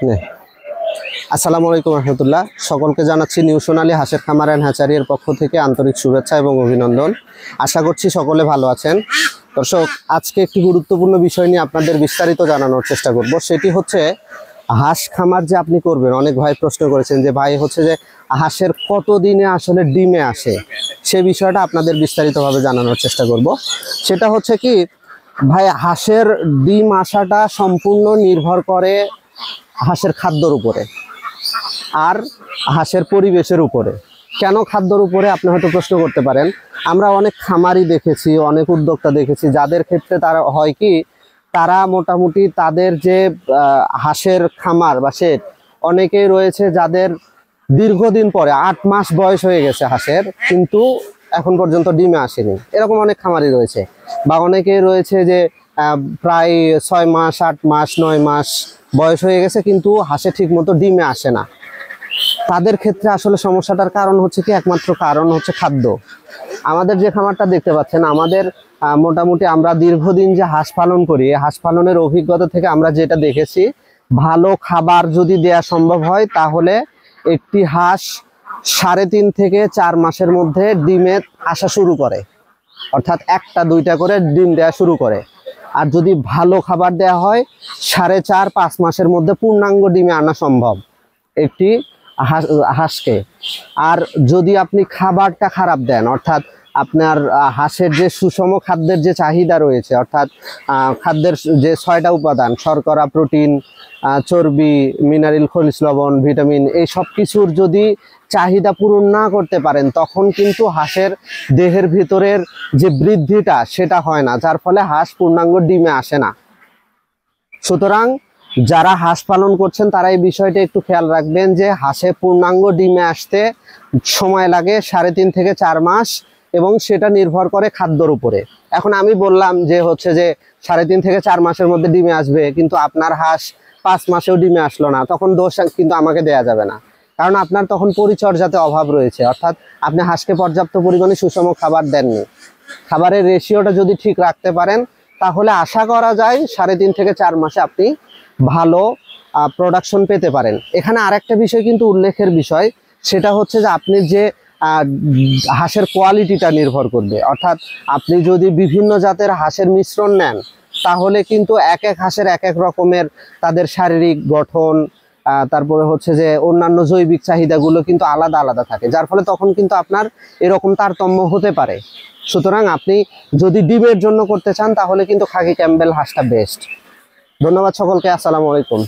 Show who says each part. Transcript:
Speaker 1: নে। আসসালামু আলাইকুম রহমতুল্লাহ। সকলকে জানাচ্ছি নিউ সোনালী হাঁসের খামার অ্যান্ড হ্যাচারির পক্ষ থেকে আন্তরিক শুভেচ্ছা এবং অভিনন্দন। আশা করছি সকলে ভালো আছেন। দর্শক, আজকে একটি গুরুত্বপূর্ণ বিষয় নিয়ে আপনাদের বিস্তারিত জানানোর চেষ্টা করব। সেটি হচ্ছে হাঁস খামার যে আপনি করবেন। অনেক ভাই প্রশ্ন করেছেন যে ভাই হচ্ছে যে হাঁসের কত দিনে আসলে ডিমে আসে, সে বিষয়টা আপনাদের বিস্তারিতভাবে জানানোর চেষ্টা করব। সেটা হচ্ছে কি ভাই, হাঁসের ডিম আসাটা সম্পূর্ণ নির্ভর করে হাঁসের খাদ্যর উপরে আর হাঁসের পরিবেশের উপরে। কেন খাদ্যর উপরে আপনি হয়তো প্রশ্ন করতে পারেন। আমরা অনেক খামারি দেখেছি, অনেক উদ্যোক্তা দেখেছি, যাদের ক্ষেত্রে তারা হয় কি, তারা মোটামুটি তাদের যে হাঁসের খামার বা শেড, অনেকেই রয়েছে যাদের দীর্ঘদিন পরে 8 মাস বয়স হয়ে গেছে হাঁসের, কিন্তু এখন পর্যন্ত ডিমে আসেনি। এরকম অনেক খামারি রয়েছে। বা অনেকেই রয়েছে যে প্রায় 6 মাস, 8 মাস, 9 মাস বয়স হয়ে গেছে, কিন্তু হাঁসে ঠিক মতো ডিমে আসে না। তাদের ক্ষেত্রে আসলে সমস্যাটার কারণ হচ্ছে কি, একমাত্র কারণ হচ্ছে খাদ্য। আমাদের যে খামারটা দেখতে পাচ্ছেন, আমাদের মোটামুটি আমরা দীর্ঘদিন যে হাঁস পালন করি, হাঁস পালনের অভিজ্ঞতা থেকে আমরা যেটা দেখেছি, ভালো খাবার যদি দেয়া সম্ভব হয় তাহলে একটি হাঁস 3.5 থেকে 4 মাসের মধ্যে ডিমে আসা শুরু করে, অর্থাৎ 1টা 2টা করে ডিম দেওয়া শুরু করে। আর যদি ভালো খাবার দেওয়া হয় 4.5-5 মাসের মধ্যে পূর্ণাঙ্গ ডিমে আনা সম্ভব একটি হাঁসকে। আর যদি আপনি খাবারটা খারাপ দেন, অর্থাৎ আপনার হাঁসের যে সুষম খাদ্যের যে চাহিদা রয়েছে, অর্থাৎ খাদ্যের যে 6টা উপাদান, শর্করা, প্রোটিন, চর্বি, মিনারেল, খনিজ লবণ, ভিটামিন, এই সব কিছুর যদি চাহিদা পূরণ না করতে পারেন, তখন কিন্তু হাঁসের দেহের ভিতরের যে বৃদ্ধিটা সেটা হয় না, যার ফলে হাঁস পূর্ণাঙ্গ ডিমে আসে না। সুতরাং যারা হাঁস পালন করছেন তারা এই বিষয়টা একটু খেয়াল রাখবেন যে হাঁসে পূর্ণাঙ্গ ডিমে আসতে সময় লাগে 3.5 থেকে 4 মাস, এবং সেটা নির্ভর করে খাদ্যর উপরে। এখন আমি বললাম যে হচ্ছে যে 3.5 থেকে 4 মাসের মধ্যে ডিমে আসবে, কিন্তু আপনার হাঁস 5 মাসেও ডিমে আসলো না, তখন দোষ কিন্তু আমাকে দেয়া যাবে না, কারণ আপনার তখন পরিচর্যাতে অভাব রয়েছে। অর্থাৎ আপনি হাঁসকে পর্যাপ্ত পরিমাণে সুষম খাবার দেননি। খাবারের রেশিওটা যদি ঠিক রাখতে পারেন, তাহলে আশা করা যায় 3.5 থেকে 4 মাসে আপনি ভালো প্রোডাকশন পেতে পারেন। এখানে আরেকটা বিষয় কিন্তু উল্লেখের বিষয়, সেটা হচ্ছে যে আপনি যে হাঁসের কোয়ালিটিটা নির্ভর করবে। অর্থাৎ আপনি যদি বিভিন্ন জাতের হাঁসের মিশ্রণ নেন, তাহলে কিন্তু এক এক হাঁসের এক এক রকমের তাদের শারীরিক গঠন, তারপরে হচ্ছে যে অন্যান্য জৈবিক চাহিদাগুলো কিন্তু আলাদা আলাদা থাকে, যার ফলে তখন কিন্তু আপনার এরকম তারতম্য হতে পারে। সুতরাং আপনি যদি ডিমের জন্য করতে চান, তাহলে কিন্তু খাকি ক্যাম্বেল হাঁসটা বেস্ট। ধন্যবাদ সকলকে। আসসালামু আলাইকুম।